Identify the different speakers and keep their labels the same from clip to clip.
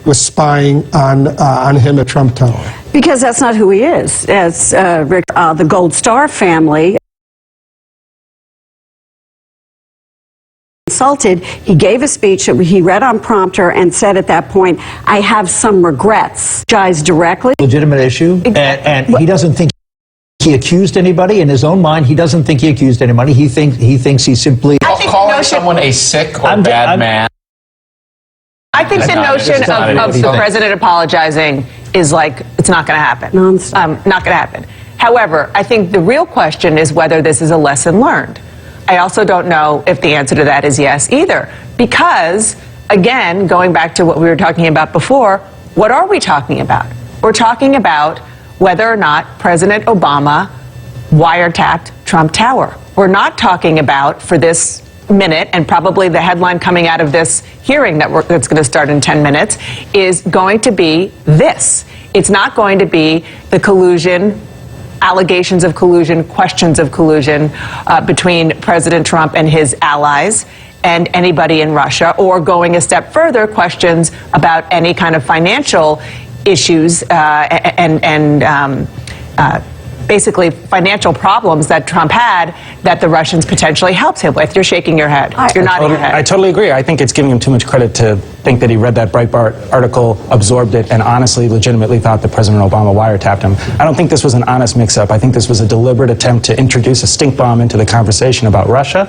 Speaker 1: was spying on him at Trump Tower?
Speaker 2: Because that's not who he is. As Rick, the Gold Star family consulted, he gave a speech that he read on prompter and said at that point, I have some regrets. Directly.
Speaker 3: Legitimate issue, and he doesn't think he accused anybody. In his own mind, he doesn't think he accused anybody. He thinks he simply
Speaker 4: calling someone a sick or bad man.
Speaker 5: I think the notion of the president apologizing is like, it's not going to happen. Not going to happen. However, I think the real question is whether this is a lesson learned. I also don't know if the answer to that is yes either. Because, again, going back to what we were talking about before, what are we talking about? We're talking about whether or not President Obama wiretapped Trump Tower. We're not talking about, for this minute, and probably the headline coming out of this hearing that's going to start in 10 minutes, is going to be this. It's not going to be the collusion, allegations of collusion, questions of collusion between President Trump and his allies and anybody in Russia, or going a step further, questions about any kind of financial issues and basically financial problems that Trump had that the Russians potentially helped him with. You're shaking your head. You're nodding your head.
Speaker 6: I totally agree. I think it's giving him too much credit to think that he read that Breitbart article, absorbed it, and honestly, legitimately thought that President Obama wiretapped him. I don't think this was an honest mix-up. I think this was a deliberate attempt to introduce a stink bomb into the conversation about Russia,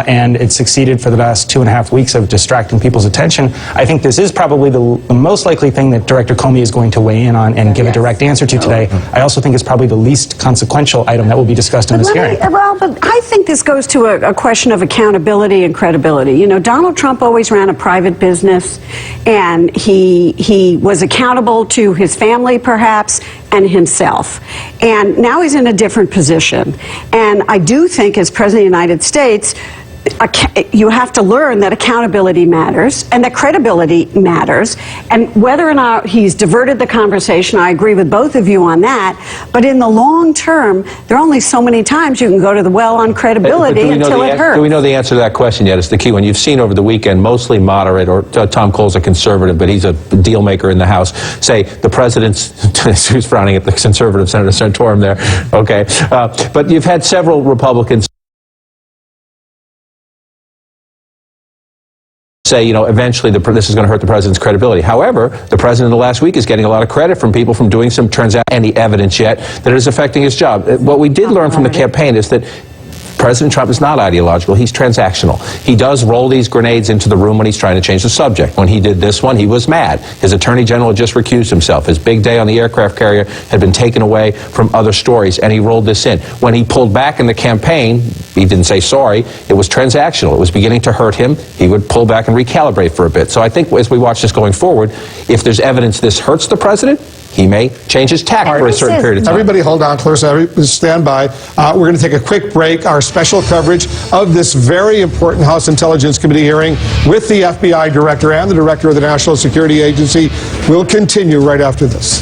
Speaker 6: and it succeeded for the last 2.5 weeks of distracting people's attention. I think this is probably the most likely thing that Director Comey is going to weigh in on and give a direct answer to today. I also think it's probably the least consequential item that will be discussed in this hearing.
Speaker 2: Well, but I think this goes to a question of accountability and credibility. You know, Donald Trump always ran a private business, and he was accountable to his family, perhaps, and himself. And now he's in a different position. And I do think, as President of the United States, you have to learn that accountability matters and that credibility matters, and whether or not he's diverted the conversation, I agree with both of you on that, but in the long term, there are only so many times you can go to the well on credibility until it hurts.
Speaker 7: Do we know the answer to that question yet? It's the key one. You've seen over the weekend mostly moderate, or Tom Cole's a conservative, but he's a deal maker in the House, say the president's, who's frowning at the conservative Senator Santorum there, okay, but you've had several Republicans say, you know, eventually this is going to hurt the president's credibility. However, the president in the last week is getting a lot of credit from people from doing some any evidence yet that it is affecting his job. What we did learn from the campaign is that President Trump is not ideological. He's transactional. He does roll these grenades into the room when he's trying to change the subject. When he did this one, he was mad. His attorney general had just recused himself. His big day on the aircraft carrier had been taken away from other stories, and he rolled this in. When he pulled back in the campaign, he didn't say sorry. It was transactional. It was beginning to hurt him. He would pull back and recalibrate for a bit. So I think as we watch this going forward, if there's evidence this hurts the president, he may change his tack for a certain period of time.
Speaker 1: Everybody hold on, Clarissa. Stand by. We're going to take a quick break. Our special coverage of this very important House Intelligence Committee hearing with the FBI director and the director of the National Security Agency will continue right after this.